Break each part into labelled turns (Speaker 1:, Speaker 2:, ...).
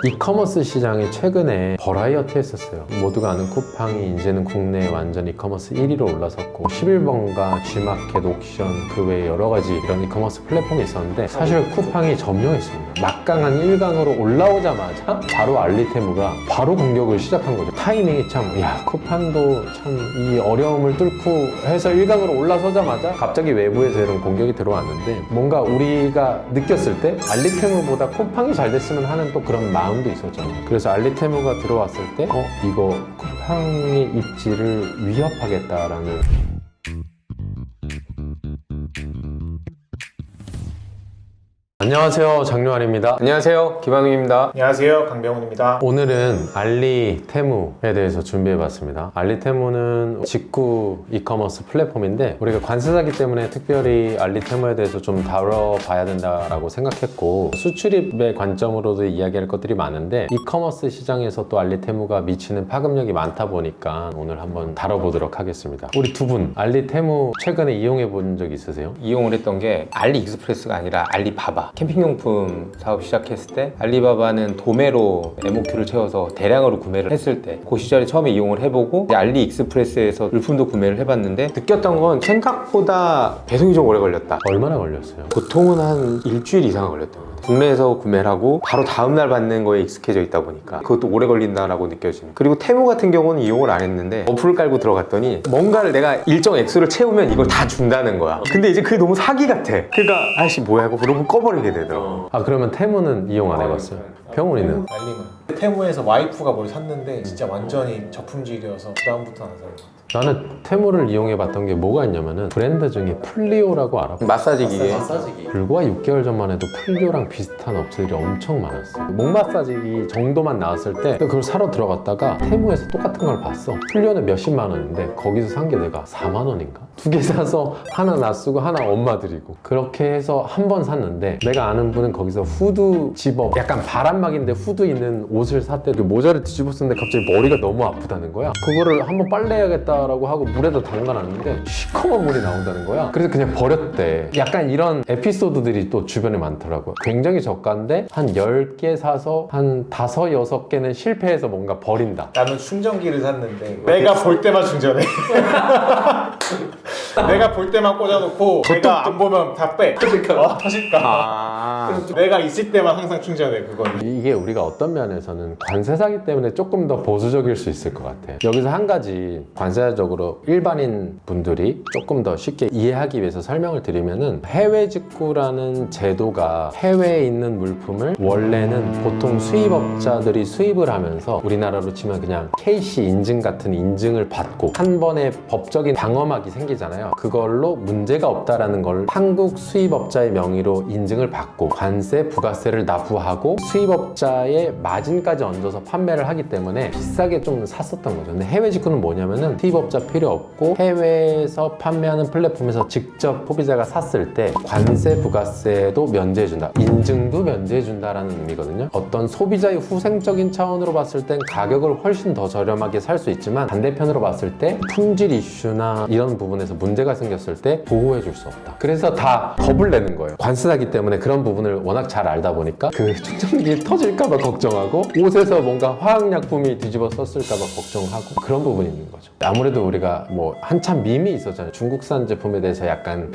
Speaker 1: 이커머스 시장이 최근에 버라이어티 했었어요. 모두가 아는 쿠팡이 이제는 국내 완전 이커머스 1위로 올라섰고 11번가 G마켓, 옥션 그 외에 여러 가지 이런 이커머스 플랫폼이 있었는데 사실 쿠팡이 점령했습니다. 막강한 1강으로 올라오자마자 바로 알리테무가 바로 공격을 시작한 거죠. 타이밍이 참, 야, 쿠팡도 참 이 어려움을 뚫고 해서 1강으로 올라서자마자 갑자기 외부에서 이런 공격이 들어왔는데 뭔가 우리가 느꼈을 때 알리테무보다 쿠팡이 잘 됐으면 하는 또 그런 마음도 있었잖아요. 그래서 알리테무가 들어왔을 때 이거 쿠팡의 입지를 위협하겠다라는 안녕하세요, 장요한입니다.
Speaker 2: 안녕하세요, 김한웅입니다.
Speaker 3: 안녕하세요, 강병훈입니다.
Speaker 1: 오늘은 알리테무에 대해서 준비해봤습니다. 알리테무는 직구 이커머스 플랫폼인데 우리가 관세사기 때문에 특별히 알리테무에 대해서 좀 다뤄봐야 된다라고 생각했고 수출입의 관점으로도 이야기할 것들이 많은데 이커머스 시장에서 또 알리테무가 미치는 파급력이 많다 보니까 오늘 한번 다뤄보도록 하겠습니다. 우리 두 분 알리테무 최근에 이용해 본 적 있으세요?
Speaker 2: 이용을 했던 게 알리익스프레스가 아니라 알리바바. 캠핑용품 사업 시작했을 때 알리바바는 도매로 MOQ를 채워서 대량으로 구매를 했을 때 그 시절에 처음에 이용을 해보고 이제 알리익스프레스에서 물품도 구매를 해봤는데 느꼈던 건 생각보다 배송이 좀 오래 걸렸다.
Speaker 1: 얼마나 걸렸어요?
Speaker 2: 보통은 한 일주일 이상 걸렸던 것 같아요. 국내에서 구매를 하고 바로 다음날 받는 거에 익숙해져 있다 보니까 그것도 오래 걸린다라고 느껴지는. 그리고 테무 같은 경우는 이용을 안 했는데 어플을 깔고 들어갔더니 뭔가를 내가 일정 액수를 채우면 이걸 다 준다는 거야. 근데 이제 그게 너무 사기 같아. 그러니까 아이씨 뭐야 하고 그러고 꺼버리게 되더라고.
Speaker 1: 아, 그러면 테무는 이용 안 해봤어요? 병훈이는?
Speaker 3: 알림은 테무에서 와이프가 뭘 샀는데 진짜 완전히 저품질이어서 그다음부터 안 사는 것 같아요.
Speaker 1: 나는 테무를 이용해 봤던 게 뭐가 있냐면은 브랜드 중에 플리오라고 알아?
Speaker 2: 마사지 기계.
Speaker 1: 불과 6개월 전만 해도 플리오랑 비슷한 업체들이 엄청 많았어. 목 마사지기 정도만 나왔을 때 그걸 사러 들어갔다가 테무에서 똑같은 걸 봤어. 플리오는 몇십만 원인데 거기서 산 게 내가 4만 원인가? 두 개 사서 하나 나 쓰고 하나 엄마 드리고 그렇게 해서 한 번 샀는데 내가 아는 분은 거기서 후드 집업 약간 바람막인데 후드 있는 옷을 샀대. 그 모자를 뒤집어 쓰는데 갑자기 머리가 너무 아프다는 거야. 그거를 한번 빨래해야겠다라고 하고 물에다 담가놨는데 시커먼 물이 나온다는 거야. 그래서 그냥 버렸대. 약간 이런 에피소드들이 또 주변에 많더라고요. 굉장히 저가인데 한 10개 사서 한 5, 6개는 실패해서 뭔가 버린다.
Speaker 3: 나는 충전기를 샀는데 내가 볼 때만 충전해. 내가 볼 때만 꽂아놓고 내가 안 보면 다 빼. 터질까? 터질까? 그래서 내가 있을 때만 항상 충전해 그건.
Speaker 1: 이게 우리가 어떤 면에서는 관세사기 때문에 조금 더 보수적일 수 있을 것 같아. 여기서 한 가지 관세적으로 일반인 분들이 조금 더 쉽게 이해하기 위해서 설명을 드리면은 해외 직구라는 제도가 해외에 있는 물품을 원래는 보통 수입업자들이 수입을 하면서 우리나라로 치면 그냥 KC 인증 같은 인증을 받고 한 번에 법적인 방어막이 생기잖아요. 그걸로 문제가 없다라는 걸 한국 수입업자의 명의로 인증을 받고 관세, 부가세를 납부하고 수입업자의 마진까지 얹어서 판매를 하기 때문에 비싸게 좀 샀었던 거죠. 근데 해외 직구는 뭐냐면은 수입업자 필요 없고 해외에서 판매하는 플랫폼에서 직접 소비자가 샀을 때 관세, 부가세도 면제해준다. 인증도 면제해준다라는 의미거든요. 어떤 소비자의 후생적인 차원으로 봤을 땐 가격을 훨씬 더 저렴하게 살 수 있지만 반대편으로 봤을 때 품질 이슈나 이런 부분에서 문제가 생겼을 때 보호해줄 수 없다. 그래서 다 겁을 내는 거예요. 관세사기 때문에 그런 부분을 워낙 잘 알다 보니까 그 충전기 터질까봐 걱정하고 옷에서 뭔가 화학약품이 뒤집어 썼을까봐 걱정하고 그런 부분이 있는 거죠. 아무래도 우리가 뭐 한참 밈이 있었잖아요. 중국산 제품에 대해서 약간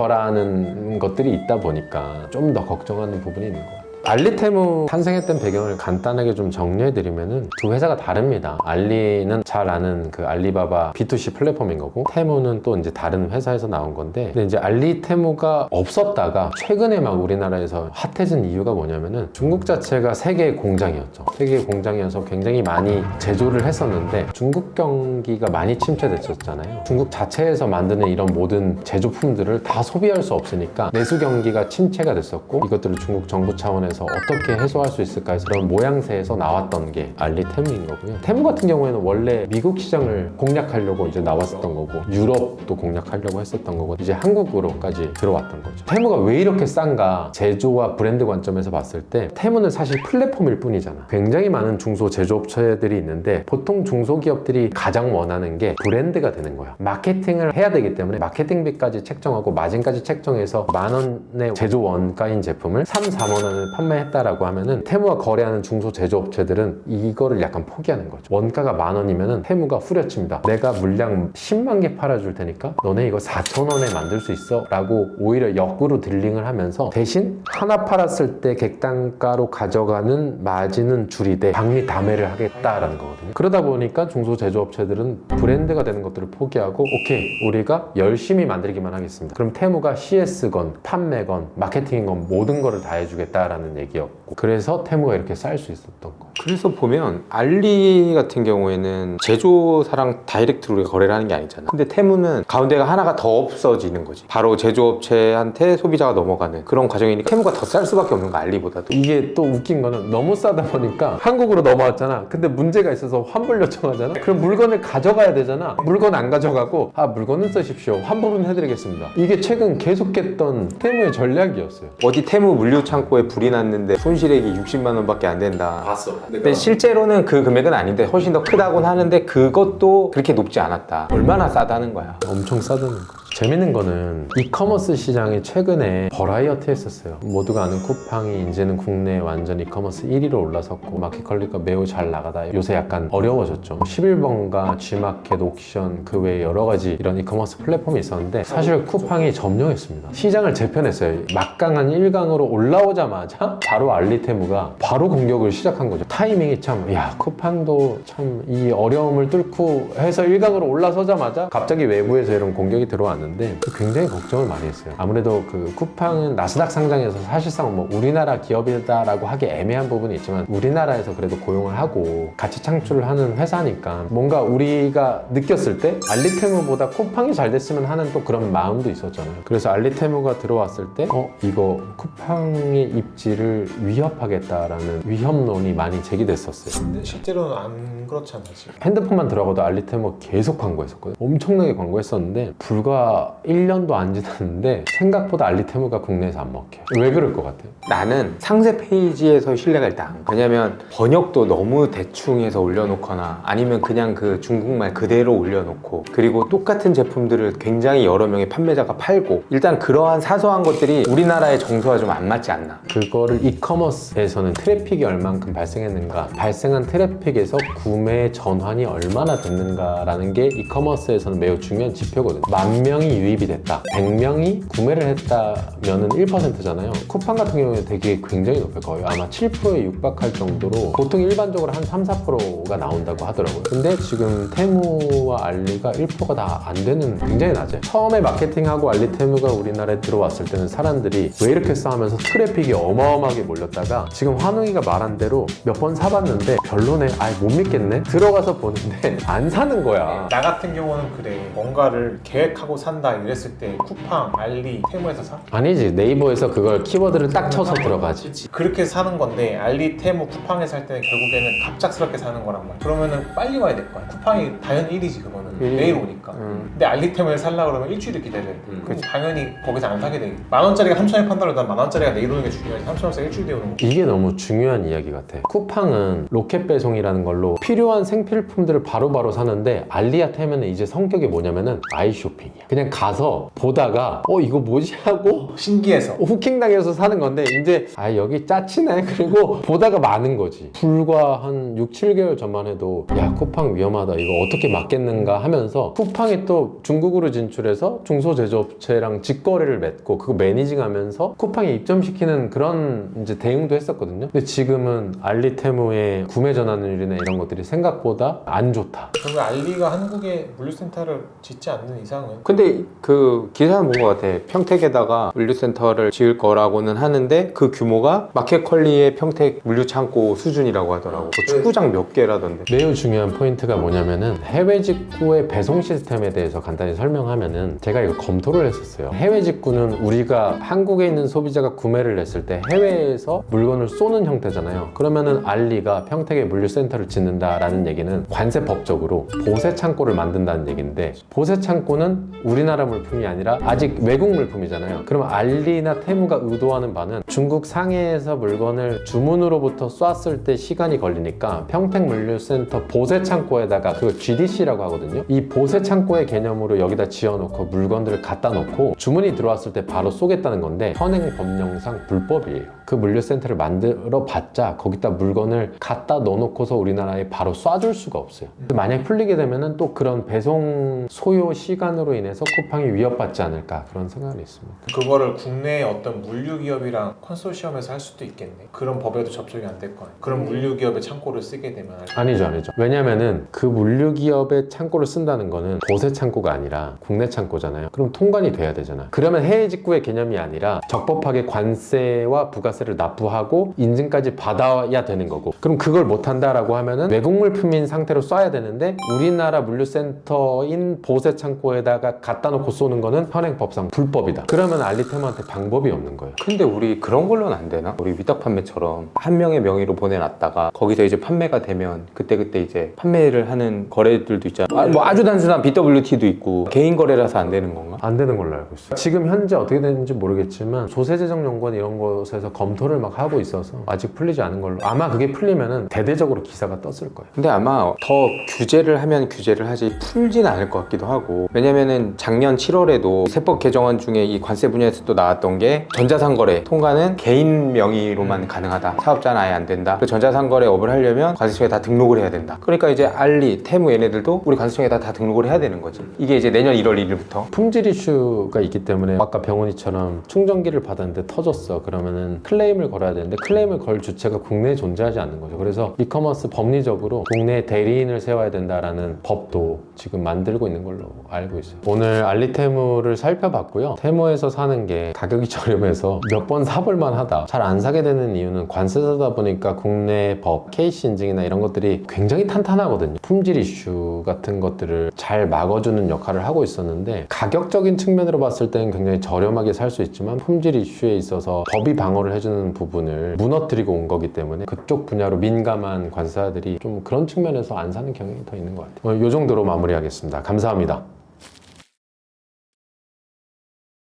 Speaker 1: 평가절하하는 것들이 있다 보니까 좀 더 걱정하는 부분이 있는 것 같아요. 알리테무 탄생했던 배경을 간단하게 좀 정리해드리면은 두 회사가 다릅니다. 알리는 잘 아는 그 알리바바 B2C 플랫폼인 거고 테무는 또 이제 다른 회사에서 나온 건데 근데 이제 알리테무가 없었다가 최근에 막 우리나라에서 핫해진 이유가 뭐냐면은 중국 자체가 세계의 공장이었죠. 세계의 공장이어서 굉장히 많이 제조를 했었는데 중국 경기가 많이 침체됐었잖아요. 중국 자체에서 만드는 이런 모든 제조품들을 다 소비할 수 없으니까 내수 경기가 침체가 됐었고 이것들을 중국 정부 차원에서 어떻게 해소할 수 있을까 해서 그런 모양새에서 나왔던 게 알리테무인 거고요. 테무 같은 경우에는 원래 미국 시장을 공략하려고 이제 나왔었던 거고 유럽도 공략하려고 했었던 거고 이제 한국으로까지 들어왔던 거죠. 테무가 왜 이렇게 싼가? 제조와 브랜드 관점에서 봤을 때 테무는 사실 플랫폼일 뿐이잖아. 굉장히 많은 중소 제조업체들이 있는데 보통 중소기업들이 가장 원하는 게 브랜드가 되는 거야. 마케팅을 해야 되기 때문에 마케팅비까지 책정하고 마진까지 책정해서 10,000원의 제조 원가인 제품을 3, 4만 원을 판매했다라고 하면은 테무와 거래하는 중소제조업체들은 이거를 약간 포기하는 거죠. 원가가 10,000원이면은 테무가 후려칩니다. 내가 물량 10만 개 팔아줄 테니까 너네 이거 4,000원에 만들 수 있어? 라고 오히려 역으로 딜링을 하면서 대신 하나 팔았을 때 객단가로 가져가는 마진은 줄이되 박리 담회를 하겠다라는 거거든요. 그러다 보니까 중소제조업체들은 브랜드가 되는 것들을 포기하고 오케이 우리가 열심히 만들기만 하겠습니다. 그럼 테무가 CS건 판매건 마케팅건 모든 거를 다 해주겠다라는 얘기였고 그래서 테무가 이렇게 쌀 수 있었던 거.
Speaker 2: 그래서 보면 알리 같은 경우에는 제조사랑 다이렉트로 우리가 거래를 하는 게 아니잖아. 근데 테무는 가운데가 하나가 더 없어지는 거지. 바로 제조업체한테 소비자가 넘어가는 그런 과정이니까 테무가 더 쌀 수밖에 없는 거 알리보다도.
Speaker 1: 이게 또 웃긴 거는 너무 싸다 보니까 한국으로 넘어왔잖아. 근데 문제가 있어서 환불 요청하잖아. 그럼 물건을 가져가야 되잖아. 물건 안 가져가고 물건은 쓰십시오. 환불은 해드리겠습니다. 이게 최근 계속했던 테무의 전략이었어요.
Speaker 2: 어디 테무 물류 창고에 불이 났는데 손실액이 60만 원밖에 안 된다.
Speaker 3: 봤어.
Speaker 2: 근데 실제로는 그 금액은 아닌데 훨씬 더 크다곤 하는데 그것도 그렇게 높지 않았다. 얼마나 싸다는 거야.
Speaker 1: 엄청 싸다는 거. 재밌는 거는 이커머스 시장이 최근에 버라이어티 했었어요. 모두가 아는 쿠팡이 이제는 국내 완전 이커머스 1위로 올라섰고 마켓컬리가 매우 잘 나가다 요새 약간 어려워졌죠. 11번가, G마켓, 옥션 그 외에 여러 가지 이런 이커머스 플랫폼이 있었는데 사실 쿠팡이 점령했습니다. 시장을 재편했어요. 막강한 1강으로 올라오자마자 바로 알리테무가 바로 공격을 시작한 거죠. 타이밍이 참 쿠팡도 참 이 어려움을 뚫고 해서 1강으로 올라서자마자 갑자기 외부에서 이런 공격이 들어왔는데 굉장히 걱정을 많이 했어요. 아무래도 그 쿠팡은 나스닥 상장에서 사실상 뭐 우리나라 기업이다라고 하기 애매한 부분이 있지만 우리나라에서 그래도 고용을 하고 가치 창출을 하는 회사니까 뭔가 우리가 느꼈을 때 알리테무보다 쿠팡이 잘 됐으면 하는 또 그런 마음도 있었잖아요. 그래서 알리테무가 들어왔을 때 이거 쿠팡의 입지를 위협하겠다라는 위협론이 많이 제기됐었어요.
Speaker 3: 근데 실제로는 안 그렇잖아 지금.
Speaker 1: 핸드폰만 들어가도 알리테무 계속 광고했었거든요. 엄청나게 광고했었는데 불과 1년도 안 지났는데 생각보다 알리테무가 국내에서 안 먹혀요. 왜 그럴 것 같아요?
Speaker 2: 나는 상세 페이지에서 신뢰가 일단 안 가. 왜냐면 번역도 너무 대충 해서 올려놓거나 아니면 그냥 그 중국말 그대로 올려놓고 그리고 똑같은 제품들을 굉장히 여러 명의 판매자가 팔고 일단 그러한 사소한 것들이 우리나라의 정서와 좀 안 맞지 않나.
Speaker 1: 그거를 이커머스에서는 트래픽이 얼만큼 발생했는가, 발생한 트래픽에서 구매 전환이 얼마나 됐는가라는 게 이커머스에서는 매우 중요한 지표거든요. 10,000명이 유입이 됐다, 100명이 구매를 했다면은 1%잖아요. 쿠팡 같은 경우에 되게 굉장히 높아요. 거의 아마 7%에 육박할 정도로 보통 일반적으로 한 3-4%가 나온다고 하더라고요. 근데 지금 테무와 알리가 1%가 다 안 되는 굉장히 낮아요. 처음에 마케팅하고 알리테무가 우리나라에 들어왔을 때는 사람들이 왜 이렇게 써 하면서 트래픽이 어마어마하게 몰렸다가 지금 환웅이가 말한 대로 몇 번 사봤는데 별로네, 못 믿겠네, 들어가서 보는데 안 사는 거야.
Speaker 3: 나 같은 경우는 그래. 뭔가를 계획하고 산다 이랬을 때 쿠팡, 알리, 테무에서 사?
Speaker 1: 아니지, 네이버에서 그걸 키워드를 딱 쳐서 들어가지.
Speaker 3: 그렇게 사는 건데 알리, 테무, 쿠팡에서 살 때는 결국에는 갑작스럽게 사는 거란 말이야. 그러면은 빨리 와야 될 거야. 쿠팡이 당연히 1위지 그거는. 내일 오니까. 근데 알리, 테무에 살라 그러면 일주일을 기다려야 돼. 그럼 당연히 거기서 안 사게 돼. 10,000원짜리가 3,000원에 판다고 난 10,000원짜리가 내일 오는 게 중요하지. 3,000원짜리 일주일 뒤에 오는 거.
Speaker 1: 이게 너무 중요한 이야기 같아. 쿠팡은 로켓 배송이라는 걸로 필요한 생필품들을 바로바로 사는데 알리와 테무는 이제 성격이 뭐냐면은 아이쇼핑이야. 그냥 가서 보다가 이거 뭐지 하고
Speaker 3: 신기해서.
Speaker 1: 후킹당해서 사는 건데 이제 여기 짜치네 그리고 보다가 마는 거지. 불과 한 6-7개월 전만 해도 야 쿠팡 위험하다, 이거 어떻게 막겠는가 하면서 쿠팡이 또 중국으로 진출해서 중소제조업체랑 직거래를 맺고 그거 매니징하면서 쿠팡에 입점시키는 그런 이제 대응도 했었거든요. 근데 지금은 알리테무의 구매 전환율이나 이런 것들이 생각보다 안 좋다.
Speaker 3: 그러면 알리가 한국에 물류센터를 짓지 않는 이상은
Speaker 2: 근데 그 기사는 본 것 같아. 평택에다가 물류센터를 지을 거라고는 하는데 그 규모가 마켓컬리의 평택 물류창고 수준이라고 하더라고. 그 축구장 몇 개라던데.
Speaker 1: 매우 중요한 포인트가 뭐냐면은 해외 직구의 배송 시스템에 대해서 간단히 설명하면은 제가 이거 검토를 했었어요. 해외 직구는 우리가 한국에 있는 소비자가 구매를 했을 때 해외에서 물건을 쏘는 형태잖아요. 그러면은 알리가 평택에 물류센터를 짓는다라는 얘기는 관세법적으로 보세 창고를 만든다는 얘기인데 보세 창고는 우리나라 물품이 아니라 아직 외국 물품이잖아요. 그럼 알리나 테무가 의도하는 바는 중국 상해에서 물건을 주문으로부터 쐈을 때 시간이 걸리니까 평택 물류센터 보세 창고에다가 그걸 GDC라고 하거든요. 있거든요. 이 보세 창고의 개념으로 여기다 지어놓고 물건들을 갖다 놓고 주문이 들어왔을 때 바로 쏘겠다는 건데 현행 법령상 불법이에요. 그 물류센터를 만들어 봤자 거기다 물건을 갖다 넣어놓고서 우리나라에 바로 쏴줄 수가 없어요. 근데 만약 풀리게 되면은 또 그런 배송 소요 시간으로 인해서 쿠팡이 위협받지 않을까 그런 생각이 있습니다.
Speaker 3: 그거를 국내의 어떤 물류기업이랑 컨소시엄에서 할 수도 있겠네. 그런 법에도 접촉이 안 될 거 아니야. 그런 물류기업의 창고를 쓰게 되면
Speaker 1: 아니죠. 왜냐면은 그 물류기업의 창고를 쓴다는 거는 보세 창고가 아니라 국내 창고잖아요. 그럼 통관이 돼야 되잖아. 그러면 해외 직구의 개념이 아니라 적법하게 관세와 부가세를 납부하고 인증까지 받아야 되는 거고, 그럼 그걸 못한다라고 하면은 외국 물품인 상태로 쏴야 되는데 우리나라 물류센터인 보세 창고에다가 갖다 놓고 쏘는 거는 현행법상 불법이다. 그러면 알리테모한테 방법이 없는 거예요.
Speaker 2: 근데 우리 그런 걸로는 안 되나? 우리 위탁 판매처럼 한 명의 명의로 보내놨다가 거기서 이제 판매가 되면 그때 이제 판매를 하는 거래들도 있잖아. 뭐 아주 단순한 BWT도 있고 개인 거래라서 안 되는 건가?
Speaker 1: 안 되는 걸로 알고 있어요. 지금 현재 어떻게 되는지 모르겠지만 조세재정연구원 이런 곳에서 검토를 막 하고 있어서 아직 풀리지 않은 걸로, 아마 그게 풀리면은 대대적으로 기사가 떴을 거예요.
Speaker 2: 근데 아마 더 규제를 하면 규제를 하지 풀진 않을 것 같기도 하고, 왜냐면은 작년 7월에도 세법 개정안 중에 이 관세 분야에서 또 나왔던 게 전자상거래 통과는 개인 명의로만 가능하다. 사업자는 아예 안 된다. 그 전자상거래 업을 하려면 관세청에 다 등록을 해야 된다. 그러니까 이제 알리, 테무 얘네들도 우리 관세청에다 다 등록을 해야 되는 거지. 이게 이제 내년 1월 1일부터.
Speaker 1: 품질 이슈가 있기 때문에 아까 병원이처럼 충전기를 받았는데 터졌어. 그러면은 클레임을 걸어야 되는데 클레임을 걸 주체가 국내에 존재하지 않는 거죠. 그래서 이커머스 법리적으로 국내에 대리인을 세워야 된다라는 법도 지금 만들고 있는 걸로 알고 있어요. 오늘 알리테무를 살펴봤고요. 테무에서 사는 게 가격이 저렴해서 몇 번 사볼만 하다. 잘 안 사게 되는 이유는 관세사다 보니까 국내 법, KC 인증이나 이런 것들이 굉장히 탄탄하거든요. 품질 이슈 같은 것들을 잘 막아주는 역할을 하고 있었는데 가격적인 측면으로 봤을 때는 굉장히 저렴하게 살 수 있지만 품질 이슈에 있어서 법이 방어를 해주는 부분을 무너뜨리고 온 거기 때문에 그쪽 분야로 민감한 관세사들이 좀 그런 측면에서 안 사는 경향이 더 있는 것 같아요. 이 정도로 마무리하겠습니다. 감사합니다.